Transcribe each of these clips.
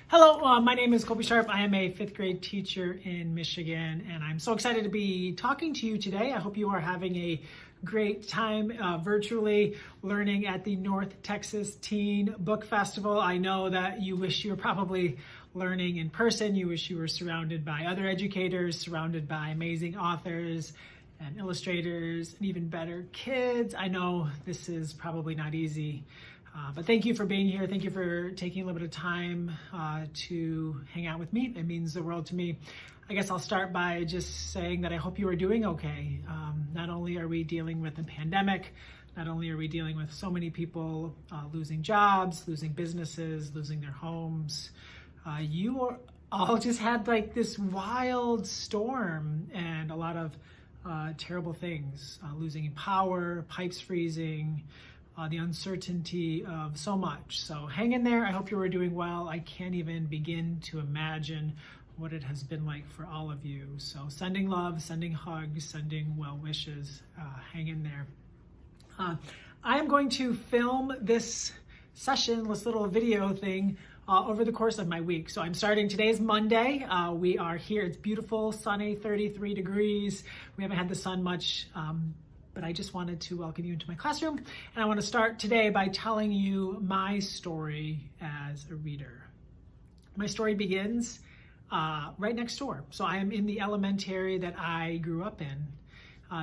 Hello, my name is Colby Sharp. I am a fifth grade teacher in Michigan, and I'm so excited to be talking to you today. I hope you are having a great time virtually learning at the North Texas Teen Book Festival. I know that you wish you were probably learning in person. You wish you were surrounded by other educators, surrounded by amazing authors and illustrators, and even better, kids. I know this is probably not easy. But thank you for being here. Thank you for taking a little bit of time to hang out with me. It means the world to me. I guess I'll start by just saying that I hope you are doing okay. Not only are we dealing with a pandemic, not only are we dealing with so many people losing jobs, losing businesses, losing their homes, you are all just had like this wild storm and a lot of terrible things, losing power, pipes freezing, the uncertainty of so much. So hang in there. I hope you are doing well. I can't even begin to imagine what it has been like for all of you. So sending love, sending hugs, sending well wishes. Hang in there. I am going to film this session, this little video thing, over the course of my week. So I'm starting, today's Monday. We are here, it's beautiful, sunny, 33 degrees. We haven't had the sun much, but I just wanted to welcome you into my classroom. And I want to start today by telling you my story as a reader. My story begins right next door. So I am in the elementary that I grew up in,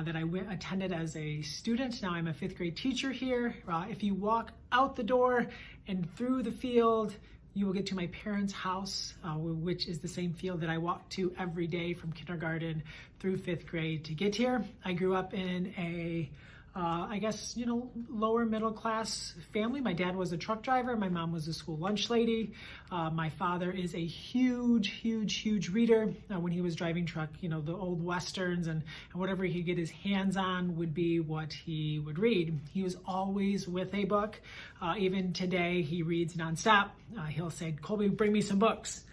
that I attended as a student. Now I'm a fifth grade teacher here. If you walk out the door and through the field, you will get to my parents' house, which is the same field that I walk to every day from kindergarten through fifth grade to get here. I grew up in a, I guess, lower middle class family. My dad was a truck driver. My mom was a school lunch lady. My father is a huge reader. When he was driving truck, the old Westerns and whatever he could get his hands on would be what he would read. He was always with a book. Even today, he reads nonstop. He'll say, "Colby, bring me some books."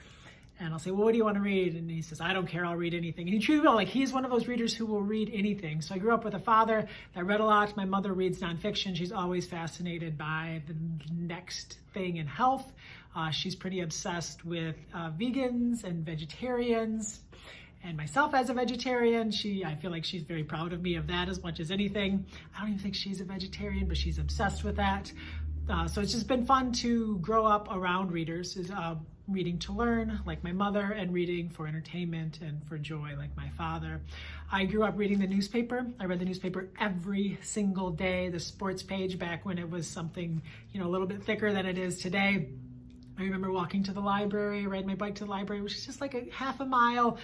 And I'll say, "Well, what do you want to read?" And he says, "I don't care, I'll read anything." And he truly will. Like, he's one of those readers who will read anything. So I grew up with a father that read a lot. My mother reads nonfiction. She's always fascinated by the next thing in health. She's pretty obsessed with vegans and vegetarians. And myself as a vegetarian, I feel like she's very proud of me of that as much as anything. I don't even think she's a vegetarian, but she's obsessed with that. So it's just been fun to grow up around readers. Reading to learn, like my mother, and reading for entertainment and for joy, like my father. I grew up reading the newspaper. I read the newspaper every single day, the sports page back when it was something, a little bit thicker than it is today. I remember walking to the library, ride my bike to the library, which is just like a half a mile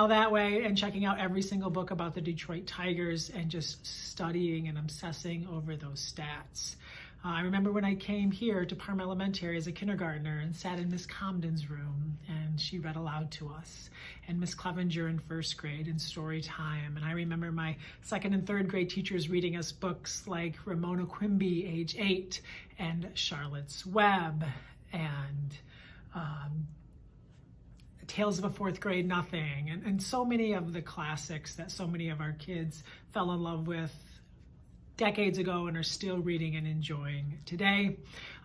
that way, and checking out every single book about the Detroit Tigers and just studying and obsessing over those stats. I remember when I came here to Parma Elementary as a kindergartner and sat in Miss Comden's room, and she read aloud to us, and Miss Clevenger in first grade in story time. And I remember my second and third grade teachers reading us books like Ramona Quimby, age 8, and Charlotte's Web, and Tales of a Fourth Grade Nothing, and so many of the classics that so many of our kids fell in love with decades ago and are still reading and enjoying today.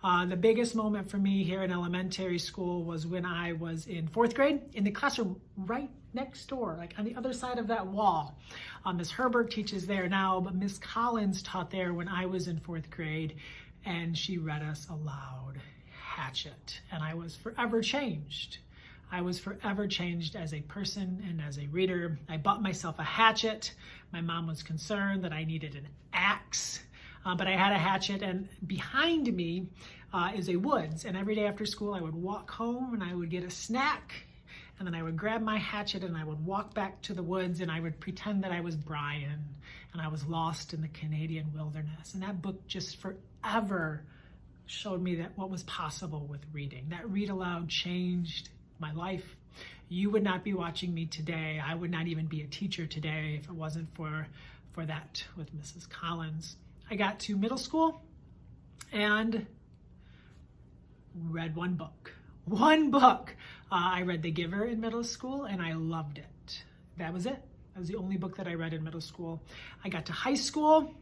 The biggest moment for me here in elementary school was when I was in fourth grade in the classroom right next door, like on the other side of that wall. Miss Herbert teaches there now, but Miss Collins taught there when I was in fourth grade, and she read us aloud Hatchet, and I was forever changed. I was forever changed as a person and as a reader. I bought myself a hatchet. My mom was concerned that I needed an axe, but I had a hatchet, and behind me is a woods. And every day after school, I would walk home and I would get a snack, and then I would grab my hatchet and I would walk back to the woods, and I would pretend that I was Brian and I was lost in the Canadian wilderness. And that book just forever showed me that what was possible with reading. That read aloud changed my life. You would not be watching me today. I would not even be a teacher today if it wasn't for that with Mrs. Collins. I got to middle school and read one book. I read The Giver in middle school, and I loved it. That was it. That was the only book that I read in middle school. I got to high school.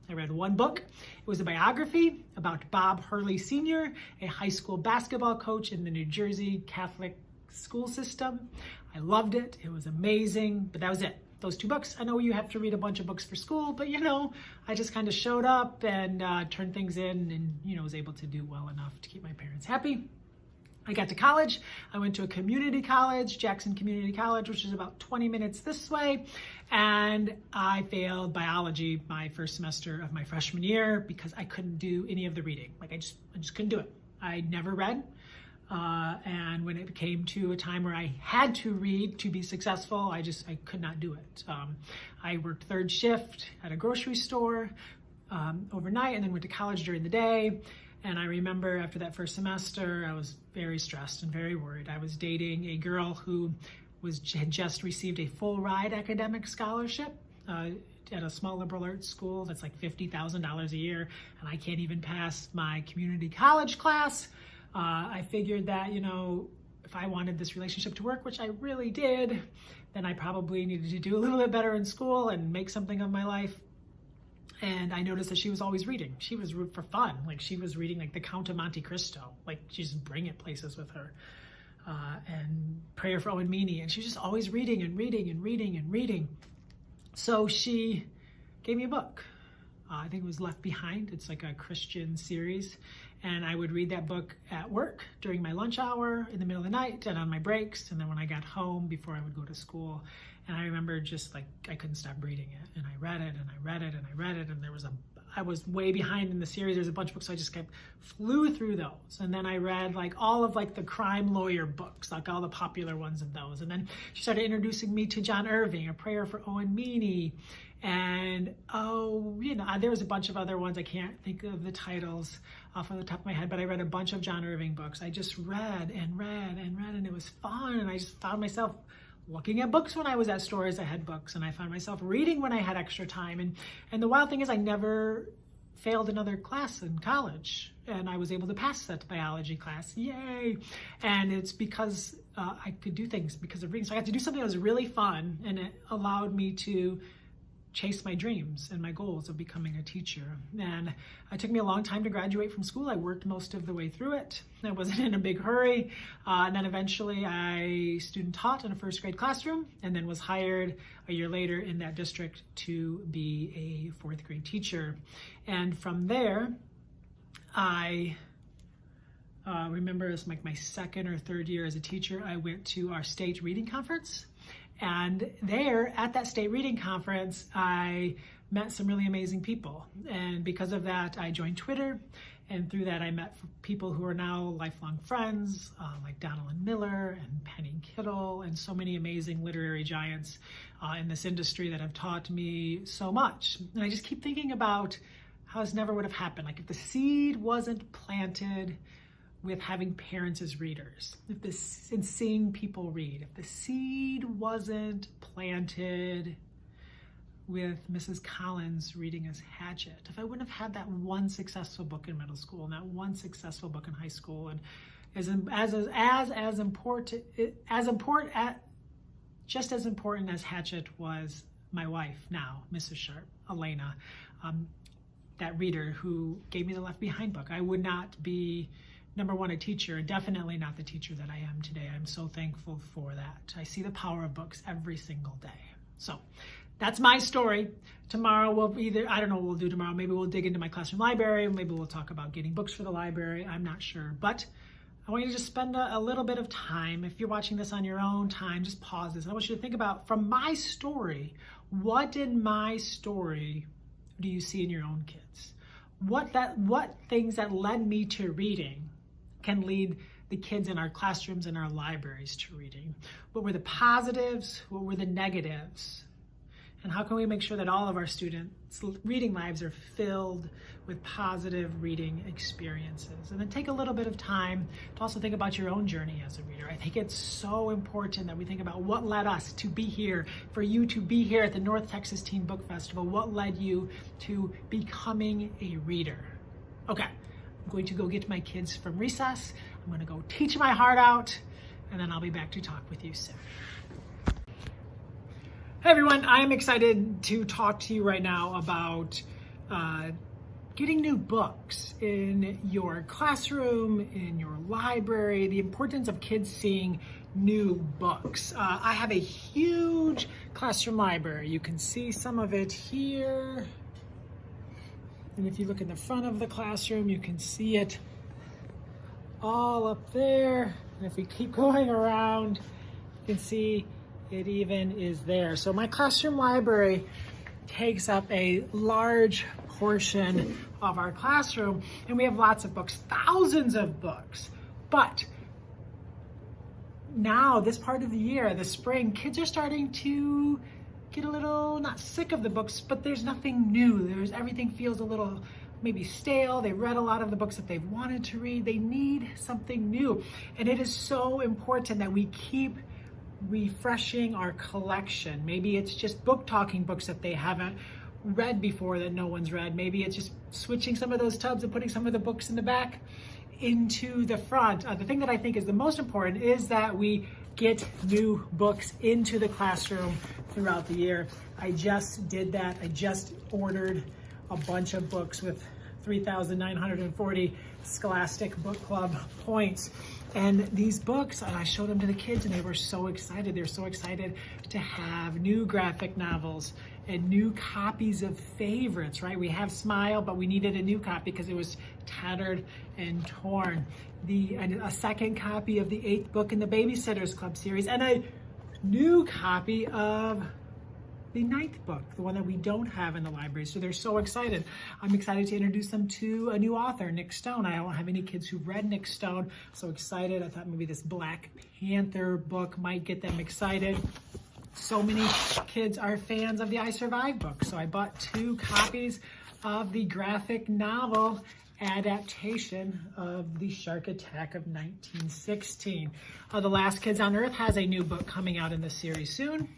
I read one book. It was a biography about Bob Hurley Sr., a high school basketball coach in the New Jersey Catholic school system. I loved it. It was amazing, but that was it. Those 2 books. I know you have to read a bunch of books for school, but I just kind of showed up and turned things in and, was able to do well enough to keep my parents happy. I got to college. I went to a community college, Jackson Community College, which is about 20 minutes this way. And I failed biology my first semester of my freshman year because I couldn't do any of the reading. I just couldn't do it. I never read. And when it came to a time where I had to read to be successful, I could not do it. I worked 3rd shift at a grocery store overnight and then went to college during the day. And I remember after that first semester, I was very stressed and very worried. I was dating a girl who had just received a full ride academic scholarship at a small liberal arts school that's like $50,000 a year, and I can't even pass my community college class. I figured that, if I wanted this relationship to work, which I really did, then I probably needed to do a little bit better in school and make something of my life. And I noticed that she was always reading. She was for fun. She was reading the Count of Monte Cristo. She just bring it places with her. And Prayer for Owen Meany. And she's just always reading and reading and reading and reading. So she gave me a book. I think it was Left Behind. It's like a Christian series. And I would read that book at work during my lunch hour, in the middle of the night, and on my breaks, and then when I got home before I would go to school. And I remember just I couldn't stop reading it. And I read it and I read it and I read it. And I was way behind in the series. There's a bunch of books, so I just flew through those. And then I read all of the crime lawyer books, all the popular ones of those. And then she started introducing me to John Irving, A Prayer for Owen Meany. And there was a bunch of other ones. I can't think of the titles off of the top of my head, but I read a bunch of John Irving books. I just read and read and read, and it was fun. And I just found myself looking at books when I was at stores that had books, and I found myself reading when I had extra time. And the wild thing is I never failed another class in college, and I was able to pass that biology class. Yay! And it's because I could do things because of reading. So I got to do something that was really fun, and it allowed me to chase my dreams and my goals of becoming a teacher. And it took me a long time to graduate from school. I worked most of the way through it. I wasn't in a big hurry. And then eventually I student taught in a 1st grade classroom, and then was hired a year later in that district to be a 4th grade teacher. And from there, I remember it was my 2nd or 3rd year as a teacher, I went to our state reading conference. And there, at that state reading conference, I met some really amazing people. And because of that, I joined Twitter. And through that, I met people who are now lifelong friends, like Donald Miller and Penny Kittle, and so many amazing literary giants in this industry that have taught me so much. And I just keep thinking about how this never would have happened. If the seed wasn't planted with having parents as readers, and seeing people read, if the seed wasn't planted with Mrs. Collins reading as Hatchet, if I wouldn't have had that one successful book in middle school and that one successful book in high school, and just as important as Hatchet was my wife now, Mrs. Sharp, Elena, that reader who gave me the Left Behind book, I would not be, number one, a teacher, and definitely not the teacher that I am today. I'm so thankful for that. I see the power of books every single day. So that's my story. Tomorrow I don't know what we'll do tomorrow. Maybe we'll dig into my classroom library. Maybe we'll talk about getting books for the library. I'm not sure. But I want you to just spend a little bit of time. If you're watching this on your own time, just pause this. I want you to think about, from my story, what in my story do you see in your own kids? What things that led me to reading can lead the kids in our classrooms and our libraries to reading? What were the positives? What were the negatives? And how can we make sure that all of our students' reading lives are filled with positive reading experiences? And then take a little bit of time to also think about your own journey as a reader. I think it's so important that we think about what led us to be here, for you to be here at the North Texas Teen Book Festival. What led you to becoming a reader? Okay, I'm going to go get my kids from recess. I'm going to go teach my heart out, and then I'll be back to talk with you soon. Hey everyone, I am excited to talk to you right now about getting new books in your classroom, in your library, the importance of kids seeing new books. I have a huge classroom library. You can see some of it here. And if you look in the front of the classroom, you can see it all up there. And if we keep going around, you can see it even is there. So my classroom library takes up a large portion of our classroom, and we have lots of books, thousands of books. But now, this part of the year, the spring, kids are starting to get a little, not sick of the books, but there's nothing new. Everything feels a little maybe stale. They read a lot of the books that they've wanted to read. They need something new. And it is so important that we keep refreshing our collection. Maybe it's just book talking books that they haven't read before that no one's read. Maybe it's just switching some of those tubs and putting some of the books in the back into the front. The thing that I think is the most important is that we get new books into the classroom throughout the year. I just did that. I just ordered a bunch of books with 3,940 Scholastic Book Club points. And these books, I showed them to the kids and they were so excited. They're so excited to have new graphic novels and new copies of favorites, right? We have Smile, but we needed a new copy because it was tattered and torn. A second copy of the 8th book in the Babysitters Club series, and a new copy of the 9th book, the one that we don't have in the library. So they're so excited. I'm excited to introduce them to a new author, Nick Stone. I don't have any kids who've read Nick Stone. So excited. I thought maybe this Black Panther book might get them excited. So many kids are fans of the I Survived book. So I bought 2 copies of the graphic novel adaptation of the Shark Attack of 1916. The Last Kids on Earth has a new book coming out in the series soon.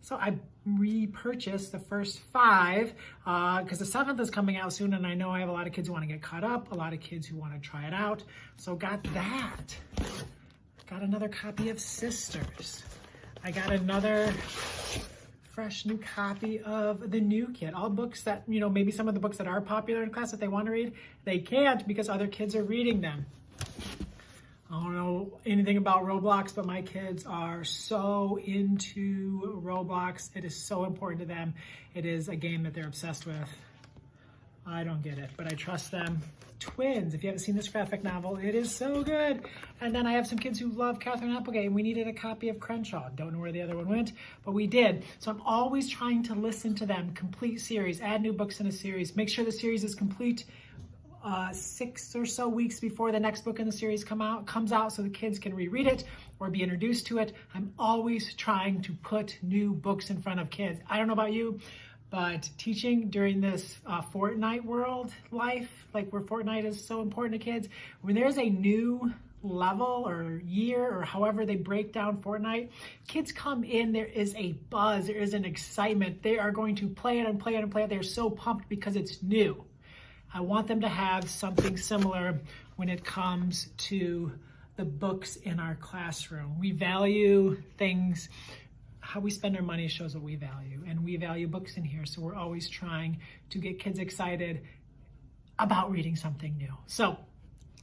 So I repurchased the first 5 because the 7th is coming out soon, and I know I have a lot of kids who want to get caught up, a lot of kids who want to try it out. So got that. Got another copy of Sisters. I got another fresh new copy of The New Kid. All books that, you know, maybe some of the books that are popular in class that they want to read, they can't because other kids are reading them. I don't know anything about Roblox, but my kids are so into Roblox. It is so important to them. It is a game that they're obsessed with. I don't get it, but I trust them. Twins, if you haven't seen this graphic novel, it is so good. And then I have some kids who love Catherine Applegate, and we needed a copy of Crenshaw. Don't know where the other one went, but we did. So I'm always trying to listen to them, complete series, add new books in a series, make sure the series is complete 6 or so weeks before the next book in the series comes out so the kids can reread it or be introduced to it. I'm always trying to put new books in front of kids. I don't know about you, but teaching during this Fortnite world life, like where Fortnite is so important to kids, when there's a new level or year or however they break down Fortnite, kids come in, there is a buzz, there is an excitement. They are going to play it and play it and play it. They're so pumped because it's new. I want them to have something similar when it comes to the books in our classroom. We value things. How we spend our money shows what we value, and we value books in here. So we're always trying to get kids excited about reading something new. So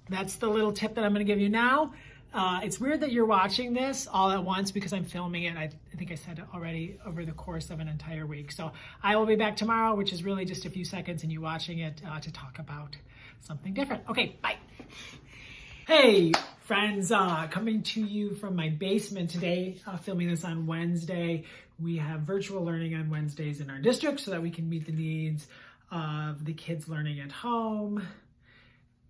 that's the little tip that I'm going to give you now. It's weird that you're watching this all at once because I'm filming it. I think I said it already, over the course of an entire week. So I will be back tomorrow, which is really just a few seconds and you watching it to talk about something different. Okay, bye. Hey friends, coming to you from my basement today, filming this on Wednesday. We have virtual learning on Wednesdays in our district so that we can meet the needs of the kids learning at home.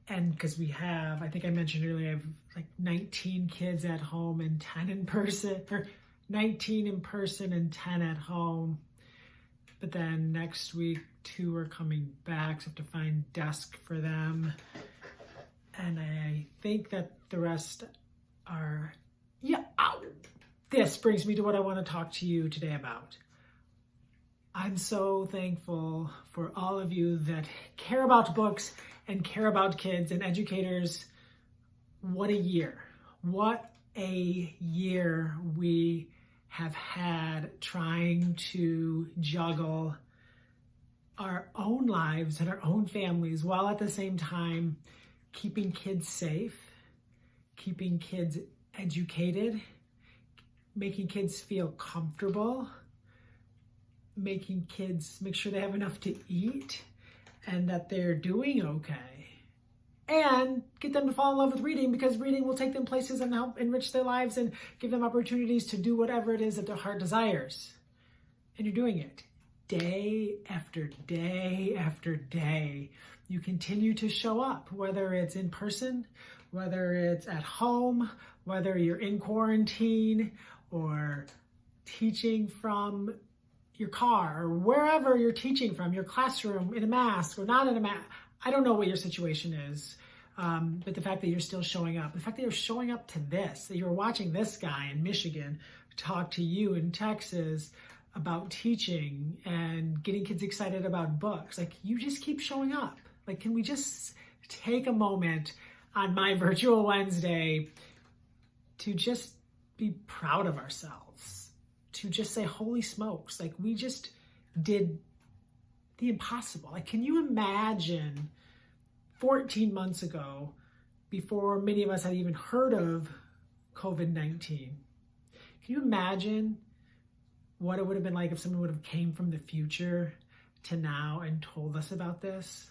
And because we have, I think I mentioned earlier, I have like 19 kids at home and 10 in person, or 19 in person and 10 at home. But then next week, 2 are coming back, so I have to find desk for them. And I think that the rest are, yeah. Ow. This brings me to what I want to talk to you today about. I'm so thankful for all of you that care about books and care about kids and educators. What a year. What a year we have had trying to juggle our own lives and our own families, while at the same time keeping kids safe, keeping kids educated, making kids feel comfortable, making kids make sure they have enough to eat and that they're doing okay, and get them to fall in love with reading, because reading will take them places and help enrich their lives and give them opportunities to do whatever it is that their heart desires. And you're doing it day after day after day. You continue to show up, whether it's in person, whether it's at home, whether you're in quarantine or teaching from your car or wherever you're teaching from, your classroom, in a mask or not in a mask. I don't know what your situation is, but the fact that you're still showing up, the fact that you're showing up to this, that you're watching this guy in Michigan talk to you in Texas about teaching and getting kids excited about books, like, you just keep showing up. Like, can we just take a moment on my virtual Wednesday to just be proud of ourselves, to just say, holy smokes, like, we just did the impossible. Like, can you imagine 14 months ago, before many of us had even heard of COVID-19, can you imagine what it would have been like if someone would have came from the future to now and told us about this?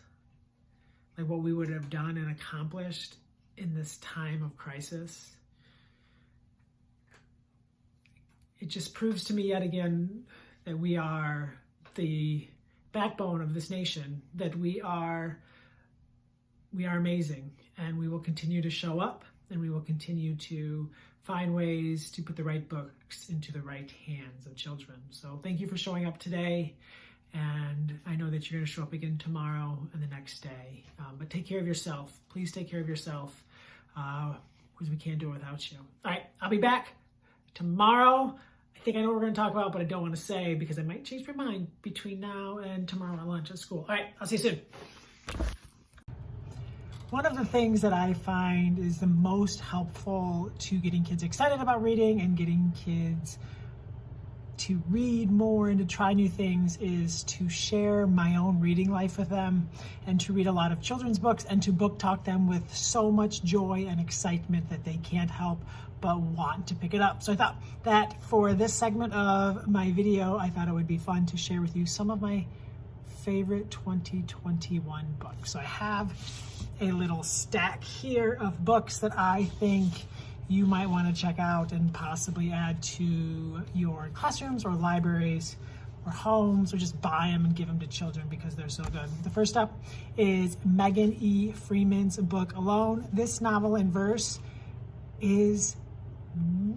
Like, what we would have done and accomplished in this time of crisis. It just proves to me yet again that we are the backbone of this nation, that we are amazing, and we will continue to show up, and we will continue to find ways to put the right books into the right hands of children. So thank you for showing up today, and I know that you're going to show up again tomorrow and the next day. But take care of yourself. Please take care of yourself, because we can't do it without you. All right, I'll be back tomorrow. I think I know what we're going to talk about, but I don't want to say because I might change my mind between now and tomorrow at lunch at school. All right, I'll see you soon. One of the things that I find is the most helpful to getting kids excited about reading and getting kids to read more and to try new things is to share my own reading life with them, and to read a lot of children's books and to book talk them with so much joy and excitement that they can't help but want to pick it up. So I thought that for this segment of my video, I thought it would be fun to share with you some of my favorite 2021 books. So I have a little stack here of books that I think you might want to check out and possibly add to your classrooms or libraries or homes, or just buy them and give them to children because they're so good. The first up is Megan E. Freeman's book, Alone. This novel in verse is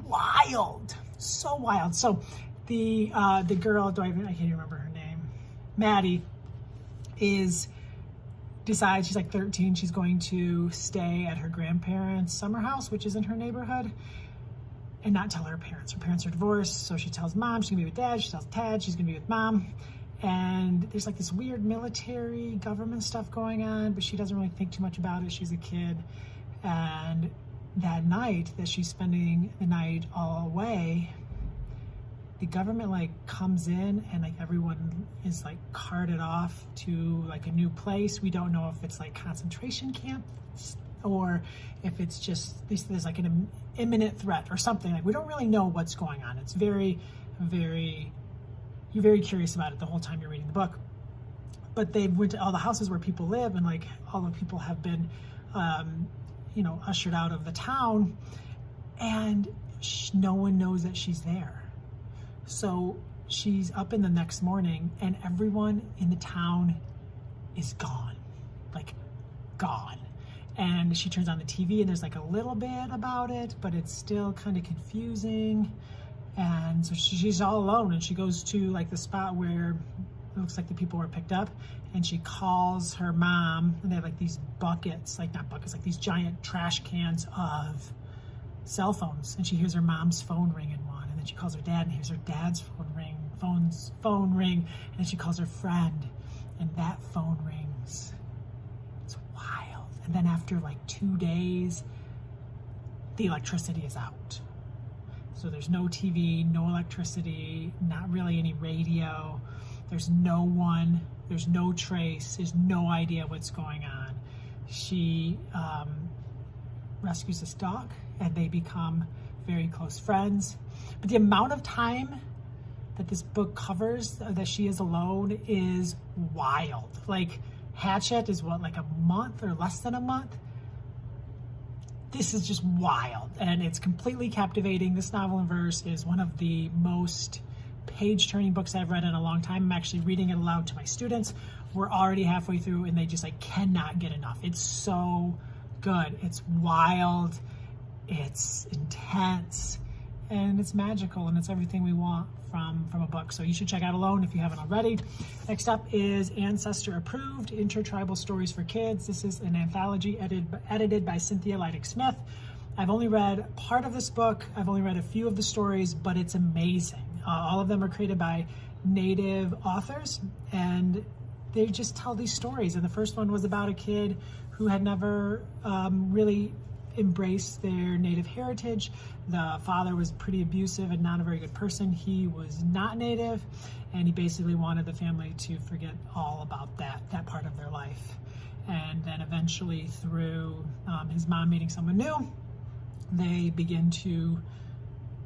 wild, so wild. So the girl, I can't even remember her name, Maddie, decides she's like 13, she's going to stay at her grandparents' summer house, which is in her neighborhood, and not tell her parents. Her parents are divorced, so she tells mom she's gonna be with dad, she tells dad she's gonna be with mom, and there's like this weird military government stuff going on, but she doesn't really think too much about it. She's a kid. And that night that she's spending the night all away, the government like comes in and like everyone is like carted off to like a new place. We don't know if it's like concentration camps or if it's just there's like an imminent threat or something. Like, we don't really know what's going on. It's very, very, you're very curious about it the whole time you're reading the book. But they went to all the houses where people live, and like all the people have been ushered out of the town, and no one knows that she's there. So she's up in the next morning and everyone in the town is gone, like gone. And she turns on the TV and there's like a little bit about it, but it's still kind of confusing. And so she's all alone, and she goes to like the spot where it looks like the people were picked up, and she calls her mom, and they have like these buckets, like not buckets, like these giant trash cans of cell phones. And she hears her mom's phone ring in one, and then she calls her dad and hears her dad's phone ring, and then she calls her friend, and that phone rings. It's wild. And then after like 2 days, the electricity is out. So there's no TV, no electricity, not really any radio. There's no one There's no trace. There's no idea what's going on. She rescues this dog, and they become very close friends. But the amount of time that this book covers that she is alone is wild. Like, Hatchet is what, like a month or less than a month? This is just wild, and it's completely captivating. This novel in verse is one of the most page-turning books I've read in a long time. I'm actually reading it aloud to my students. We're already halfway through, and they just like cannot get enough. It's so good. It's wild, it's intense, and it's magical, and it's everything we want from a book. So you should check out Alone if you haven't already. Next up is Ancestor Approved, Intertribal Stories for Kids. This is an anthology edited by Cynthia Leidig-Smith. I've only read part of this book. I've only read a few of the stories, but it's amazing. All of them are created by Native authors, and they just tell these stories. And the first one was about a kid who had never really embraced their Native heritage. The father was pretty abusive and not a very good person. He was not Native, and he basically wanted the family to forget all about that part of their life. And then eventually, through his mom meeting someone new, they begin to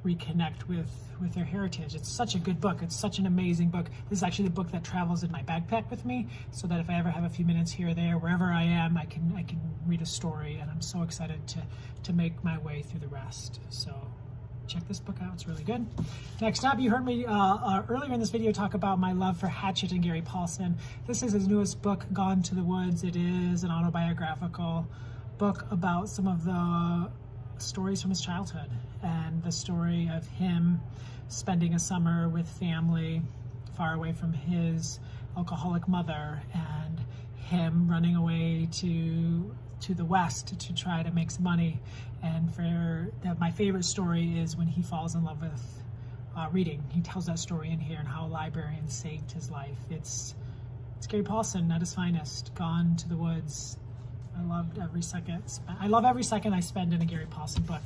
reconnect with their heritage. It's such a good book. It's such an amazing book. This is actually the book that travels in my backpack with me, so that if I ever have a few minutes here or there, wherever I am, I can read a story, and I'm so excited to make my way through the rest. So check this book out. It's really good. Next up, you heard me earlier in this video talk about my love for Hatchet and Gary Paulson. This is his newest book, Gone to the Woods. It is an autobiographical book about some of the stories from his childhood, and the story of him spending a summer with family far away from his alcoholic mother, and him running away to the West to try to make some money. And my favorite story is when he falls in love with reading. He tells that story in here, and how a librarian saved his life. It's Gary Paulson at his finest. Gone to the Woods. I loved every second. I love every second I spend in a Gary Paulson book.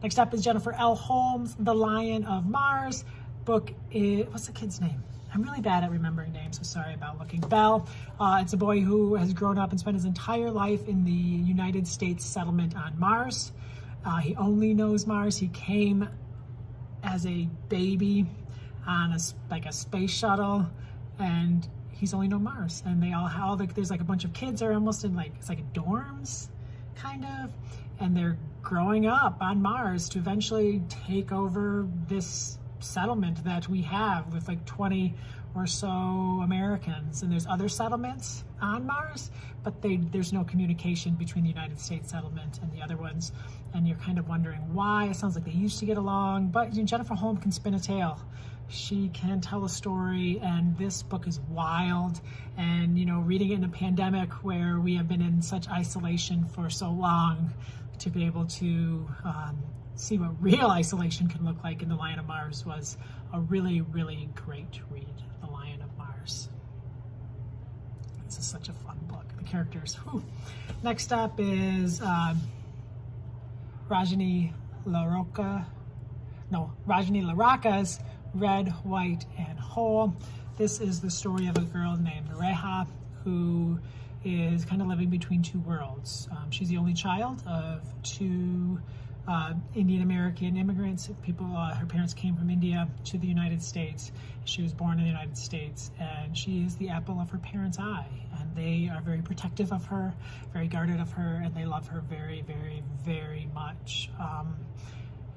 Next up is Jennifer L. Holmes, The Lion of Mars. Book is, what's the kid's name? I'm really bad at remembering names, so sorry about looking. Bell. It's a boy who has grown up and spent his entire life in the United States settlement on Mars. He only knows Mars. He came as a baby on a space shuttle, and he's only known Mars. And they all there's like a bunch of kids that are almost in it's like dorms, kind of, and they're growing up on Mars to eventually take over this settlement that we have with like 20 or so Americans. And there's other settlements on Mars, but there's no communication between the United States settlement and the other ones. And you're kind of wondering why. It sounds like they used to get along, but Jennifer Holmes can spin a tale. She can tell a story, and this book is wild. And, reading it in a pandemic where we have been in such isolation for so long, to be able to see what real isolation can look like in The Lion of Mars was a really, really great read. The Lion of Mars. This is such a fun book. The characters. Whew. Next up is Rajini Larocca's Red, White, and Whole. This is the story of a girl named Reha who is kind of living between two worlds. She's the only child of two Indian American immigrants. Her parents came from India to the United States. She was born in the United States, and she is the apple of her parents' eye. And they are very protective of her, very guarded of her, and they love her very, very, very much.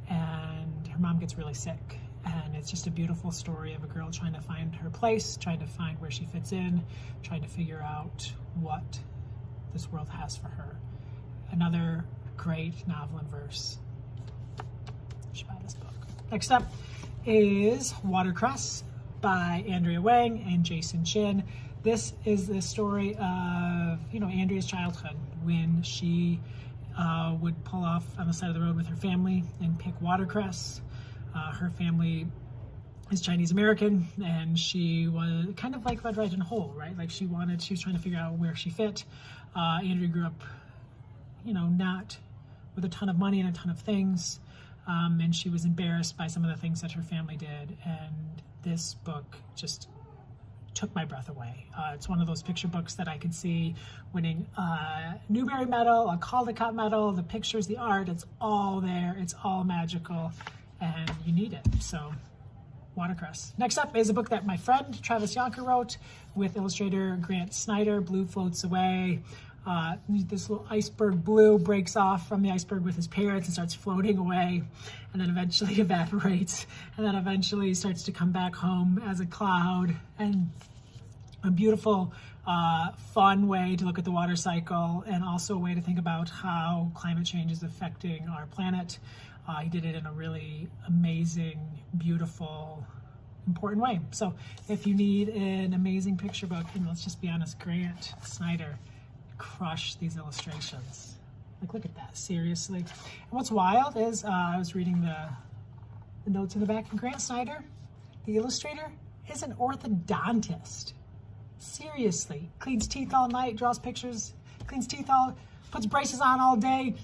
And her mom gets really sick. And it's just a beautiful story of a girl trying to find her place, trying to find where she fits in, trying to figure out what this world has for her. Another great novel in verse. You should buy this book. Next up is Watercress by Andrea Wang and Jason Chin. This is the story of, Andrea's childhood, when she would pull off on the side of the road with her family and pick watercress. Her family is Chinese American, and she was kind of like Red, White, and Whole, right? Like she was trying to figure out where she fit. Andrea grew up, not with a ton of money and a ton of things, and she was embarrassed by some of the things that her family did. And this book just took my breath away. It's one of those picture books that I could see winning a Newbery medal, a Caldecott medal, the pictures, the art, it's all there, it's all magical, and you need it. So Watercress. Next up is a book that my friend Travis Yonker wrote with illustrator Grant Snyder, Blue Floats Away. This little iceberg blue breaks off from the iceberg with his parents and starts floating away, and then eventually evaporates, and then eventually starts to come back home as a cloud. And a beautiful, fun way to look at the water cycle, and also a way to think about how climate change is affecting our planet. He did it in a really amazing, beautiful, important way. So if you need an amazing picture book, and let's just be honest, Grant Snyder crushed these illustrations. Like, look at that, seriously. And what's wild is I was reading the notes in the back, and Grant Snyder, the illustrator, is an orthodontist. Seriously, cleans teeth all night, draws pictures, cleans teeth all, puts braces on all day,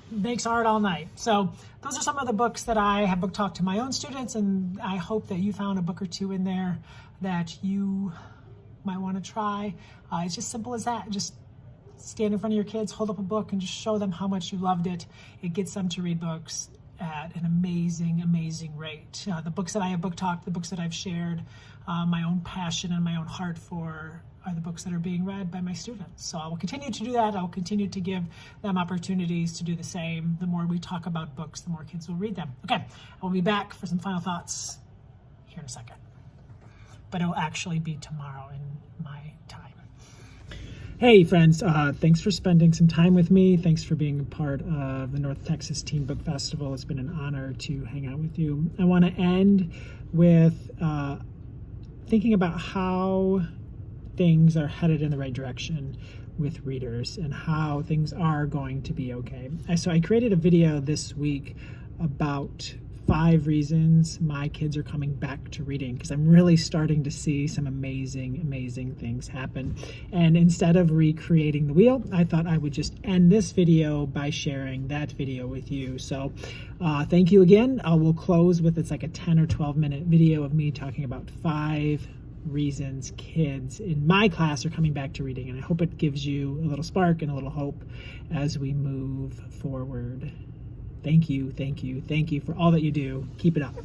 makes art all night. So those are some of the books that I have book talked to my own students, and I hope that you found a book or two in there that you might want to try. It's just simple as that. Just stand in front of your kids, hold up a book, and just show them how much you loved it. It gets them to read books at an amazing, amazing rate. The books that I have book talked, the books that I've shared, my own passion and my own heart for are the books that are being read by my students. So I will continue to do that. I will continue to give them opportunities to do the same. The more we talk about books, the more kids will read them. Okay, I will be back for some final thoughts here in a second. But it will actually be tomorrow in my time. Hey friends, thanks for spending some time with me. Thanks for being a part of the North Texas Teen Book Festival. It's been an honor to hang out with you. I want to end with thinking about how things are headed in the right direction with readers and how things are going to be okay. So I created a video this week about 5 reasons my kids are coming back to reading, because I'm really starting to see some amazing, amazing things happen. And instead of recreating the wheel, I thought I would just end this video by sharing that video with you. So thank you again. We'll close with, it's like a 10 or 12 minute video of me talking about 5 reasons kids in my class are coming back to reading. And I hope it gives you a little spark and a little hope as we move forward. Thank you, thank you, thank you for all that you do. Keep it up. Hey,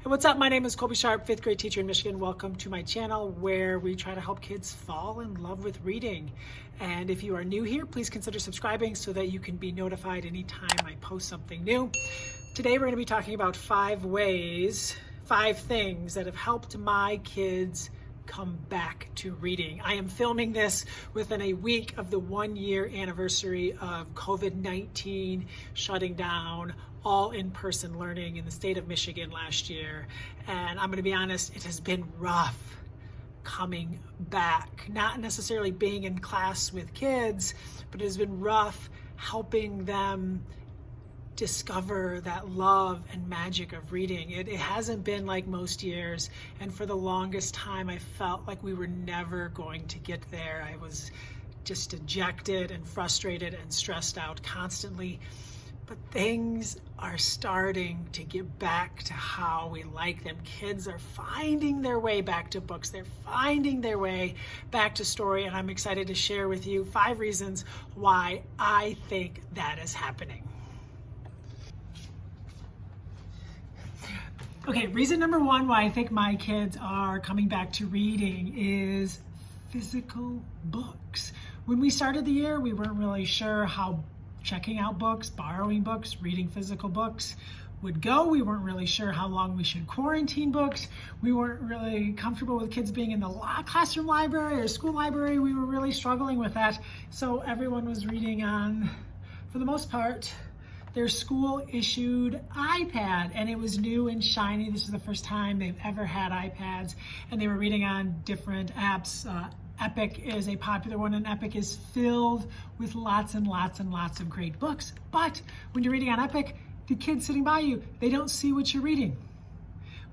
what's up? My name is Colby Sharp, 5th grade teacher in Michigan. Welcome to my channel where we try to help kids fall in love with reading. And if you are new here, please consider subscribing so that you can be notified anytime I post something new. Today we're going to be talking about 5 things that have helped my kids come back to reading. I am filming this within a week of the 1-year anniversary of COVID-19 shutting down all in-person learning in the state of Michigan last year. And I'm going to be honest, it has been rough coming back. Not necessarily being in class with kids, but it has been rough helping them discover that love and magic of reading. It hasn't been like most years, and for the longest time I felt like we were never going to get there. I was just dejected and frustrated and stressed out constantly, but things are starting to get back to how we like them. Kids are finding their way back to books. They're finding their way back to story, and I'm excited to share with you 5 reasons why I think that is happening. Okay, reason number 1 why I think my kids are coming back to reading is physical books. When we started the year, we weren't really sure how checking out books, borrowing books, reading physical books would go. We weren't really sure how long we should quarantine books. We weren't really comfortable with kids being in the classroom library or school library. We were really struggling with that. So everyone was reading on, for the most part, their school issued iPad, and it was new and shiny. This is the first time they've ever had iPads, and they were reading on different apps. Epic is a popular one, and Epic is filled with lots and lots and lots of great books. But when you're reading on Epic, the kids sitting by you, they don't see what you're reading.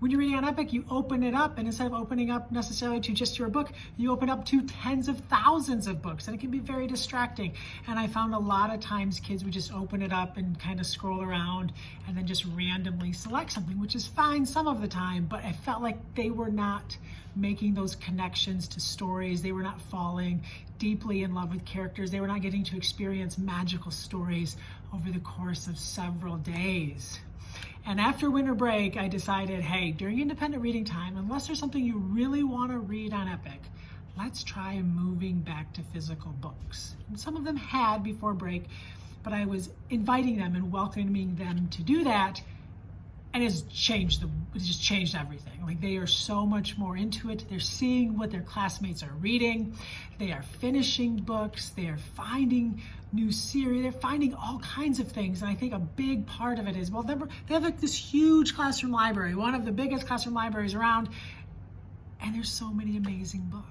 When you're reading on Epic, you open it up, and instead of opening up necessarily to just your book, you open up to tens of thousands of books, and it can be very distracting. And I found a lot of times kids would just open it up and kind of scroll around and then just randomly select something, which is fine some of the time, but I felt like they were not making those connections to stories. They were not falling deeply in love with characters. They were not getting to experience magical stories over the course of several days. And after winter break, I decided, hey, during independent reading time, unless there's something you really want to read on Epic, let's try moving back to physical books. And some of them had before break, but I was inviting them and welcoming them to do that. And it's just changed everything. Like, they are so much more into it. They're seeing what their classmates are reading. They are finishing books. They are finding new series. They're finding all kinds of things. And I think a big part of it is, well, they have like this huge classroom library, one of the biggest classroom libraries around. And there's so many amazing books.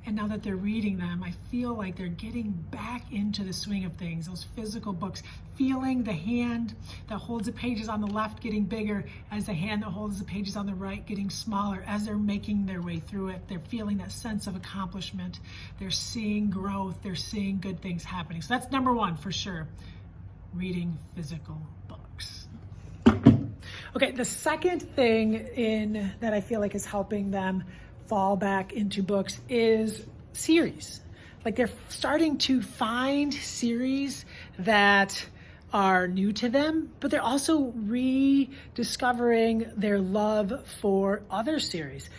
And now that they're reading them, I feel like they're getting back into the swing of things, those physical books, feeling the hand that holds the pages on the left getting bigger as the hand that holds the pages on the right getting smaller as they're making their way through it. They're feeling that sense of accomplishment. They're seeing growth. They're seeing good things happening. So that's number one for sure, reading physical books. Okay, the second thing that I feel like is helping them fall back into books is series. Like, they're starting to find series that are new to them, but they're also rediscovering their love for other series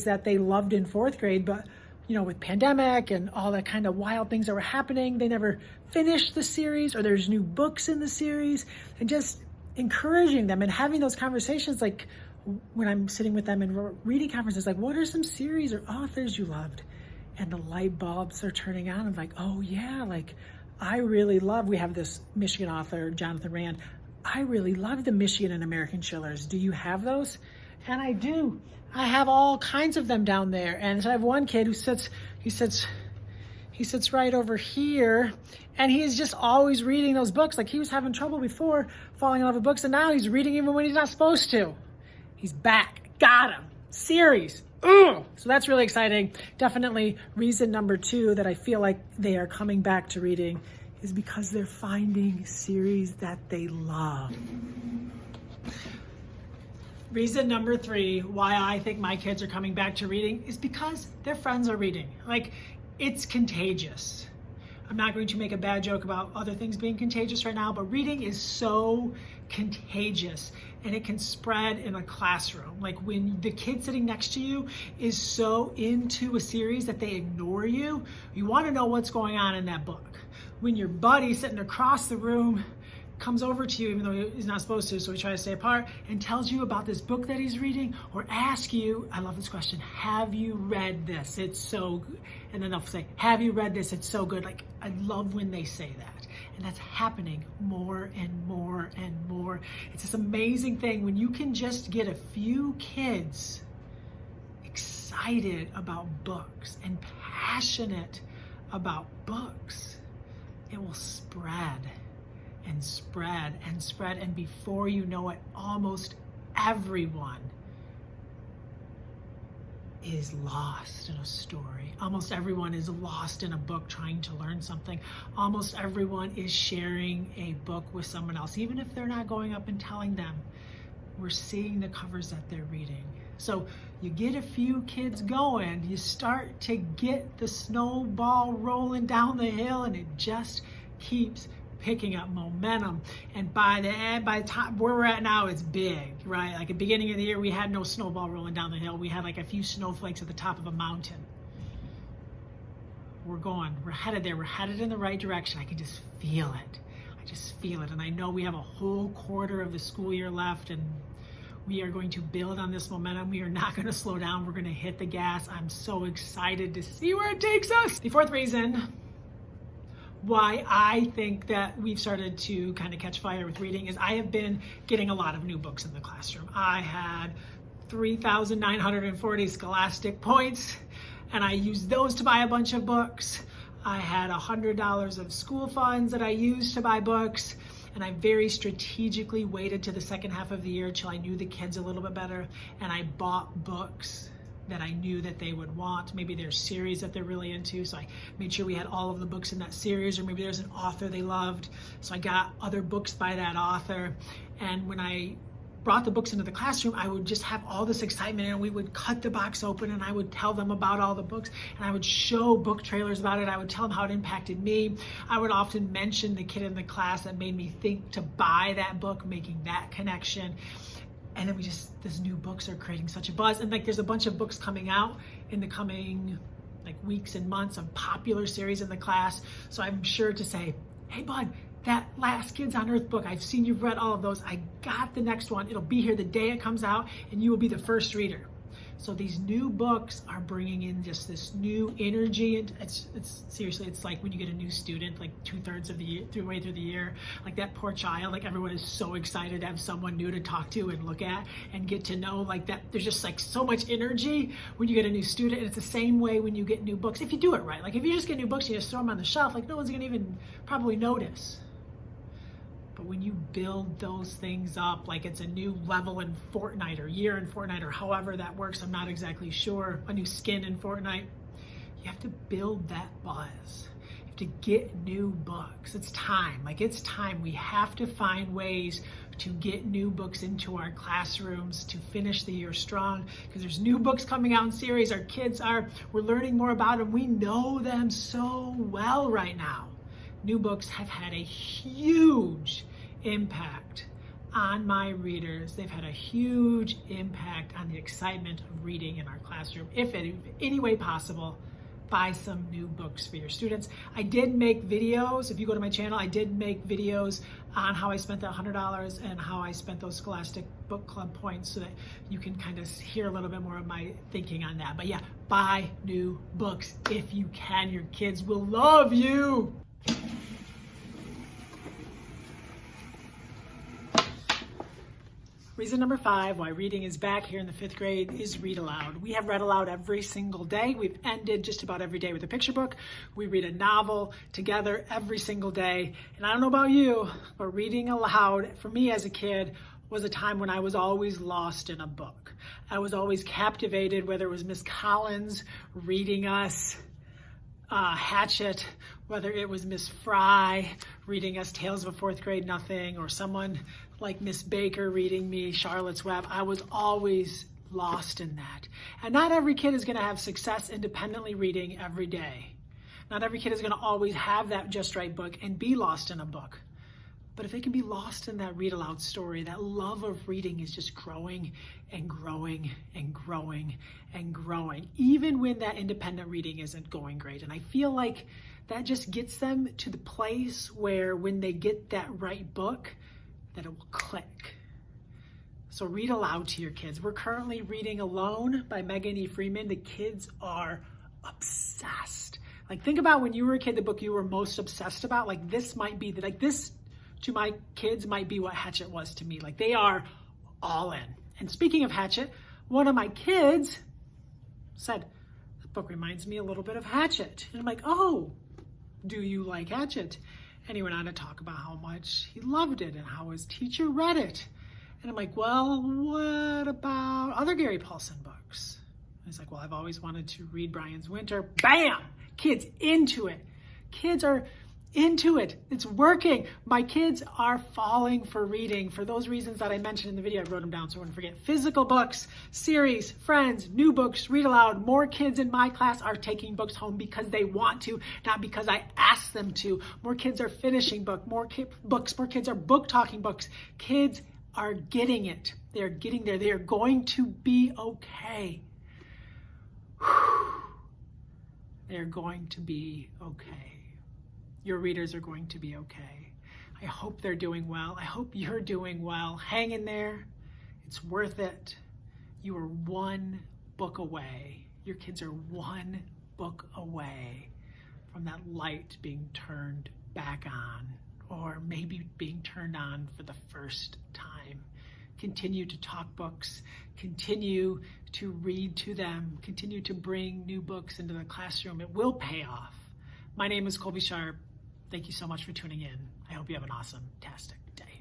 that they loved in fourth grade, but with pandemic and all that kind of wild things that were happening, they never finished the series, or there's new books in the series, and just encouraging them and having those conversations, like when I'm sitting with them in reading conferences, like, what are some series or authors you loved? And the light bulbs are turning on. I'm like, oh yeah, like, I really love, we have this Michigan author, Jonathan Rand. I really love the Michigan and American Chillers. Do you have those? And I do. I have all kinds of them down there. And so I have one kid who sits right over here, and he is just always reading those books. Like, he was having trouble before falling in love with books, and now he's reading even when he's not supposed to. He's back. Got him. Series. Ugh. So that's really exciting. Definitely reason number two that I feel like they are coming back to reading is because they're finding series that they love. Reason number three why I think my kids are coming back to reading is because their friends are reading. Like, it's contagious. I'm not going to make a bad joke about other things being contagious right now, but reading is so contagious, and it can spread in a classroom. Like, when the kid sitting next to you is so into a series that they ignore you, you want to know what's going on in that book. When your buddy sitting across the room comes over to you, even though he's not supposed to, so we try to stay apart, and tells you about this book that he's reading, or ask you, I love this question, have you read this? It's so good. And then they'll say, have you read this? It's so good. Like, I love when they say that. And that's happening more and more and more. It's this amazing thing when you can just get a few kids excited about books and passionate about books, it will spread and spread and spread, and before you know it, almost everyone is lost in a story. Almost everyone is lost in a book trying to learn something. Almost everyone is sharing a book with someone else, even if they're not going up and telling them. We're seeing the covers that they're reading. So you get a few kids going, you start to get the snowball rolling down the hill, and it just keeps picking up momentum. And by the time where we're at now, it's big, right? Like, at the beginning of the year, we had no snowball rolling down the hill. We had like a few snowflakes at the top of a mountain. We're headed there. We're headed in the right direction. I can just feel it. I just feel it. And I know we have a whole quarter of the school year left, and we are going to build on this momentum. We are not going to slow down. We're going to hit the gas. I'm so excited to see where it takes us. The fourth reason why I think that we've started to kind of catch fire with reading is I have been getting a lot of new books in the classroom. I had 3,940 Scholastic points, and I used those to buy a bunch of books. I had $100 of school funds that I used to buy books, And I very strategically waited to the second half of the year till I knew the kids a little bit better, and I bought books that I knew that they would want. Maybe there's series that they're really into, so I made sure we had all of the books in that series, or maybe there's an author they loved, so I got other books by that author. And when I brought the books into the classroom, I would just have all this excitement, and we would cut the box open and I would tell them about all the books, and I would show book trailers about it. I would tell them how it impacted me. I would often mention the kid in the class that made me think to buy that book, making that connection. And then these new books are creating such a buzz. And like, there's a bunch of books coming out in the coming like weeks and months of popular series in the class. So I'm sure to say, hey bud, that last Kids on Earth book, I've seen you've read all of those. I got the next one. It'll be here the day it comes out, and you will be the first reader. So these new books are bringing in just this new energy. And it's seriously, it's like when you get a new student, like 2/3 of the year, through the year, like that poor child, like everyone is so excited to have someone new to talk to and look at and get to know, like that. There's just like so much energy when you get a new student. And it's the same way when you get new books, if you do it right. Like if you just get new books and you just throw them on the shelf, like no one's gonna even probably notice. But when you build those things up, like it's a new level in Fortnite or year in Fortnite or however that works, I'm not exactly sure, a new skin in Fortnite, you have to build that buzz. You have to get new books. It's time, it's time. We have to find ways to get new books into our classrooms to finish the year strong, because there's new books coming out in series. Our kids we're learning more about them. We know them so well right now. New books have had a huge impact on my readers. They've had a huge impact on the excitement of reading in our classroom. If in any way possible, buy some new books for your students. I did make videos. If you go to my channel, I did make videos on how I spent that $100 and how I spent those Scholastic Book Club points, so that you can kind of hear a little bit more of my thinking on that. But yeah, buy new books if you can. Your kids will love you. Reason number 5 why reading is back here in the 5th grade is read aloud. We have read aloud every single day. We've ended just about every day with a picture book. We read a novel together every single day. And I don't know about you, but reading aloud for me as a kid was a time when I was always lost in a book. I was always captivated, whether it was Miss Collins reading us Hatchet, whether it was Miss Fry reading us Tales of a Fourth Grade Nothing, or someone like Miss Baker reading me Charlotte's Web. I was always lost in that. And not every kid is going to have success independently reading every day. Not every kid is going to always have that just right book and be lost in a book. But if they can be lost in that read aloud story, that love of reading is just growing and growing and growing and growing, even when that independent reading isn't going great. And I feel like that just gets them to the place where when they get that right book, that it will click. So read aloud to your kids. We're currently reading Alone by Megan E. Freeman. The kids are obsessed. Like, think about when you were a kid, the book you were most obsessed about. Like, this might be this to my kids might be what Hatchet was to me. Like, they are all in. And speaking of Hatchet, one of my kids said, the book reminds me a little bit of Hatchet. And I'm like, oh, do you like Hatchet? And he went on to talk about how much he loved it and how his teacher read it. And I'm like, well, what about other Gary Paulson books? And he's like, well, I've always wanted to read Brian's Winter. Bam! Kids into it. Kids are into it. It's working. My kids are falling for reading for those reasons that I mentioned in the video. I wrote them down so I wouldn't forget. Physical books, series, friends, new books, read aloud. More kids in my class are taking books home because they want to, not because I asked them to. More kids are finishing more kids are book talking books. Kids are getting it. They're getting there. They are going to be okay. They're going to be okay. Your readers are going to be okay. I hope they're doing well. I hope you're doing well. Hang in there. It's worth it. You are one book away. Your kids are one book away from that light being turned back on, or maybe being turned on for the first time. Continue to talk books. Continue to read to them. Continue to bring new books into the classroom. It will pay off. My name is Colby Sharp. Thank you so much for tuning in. I hope you have an awesome, fantastic day.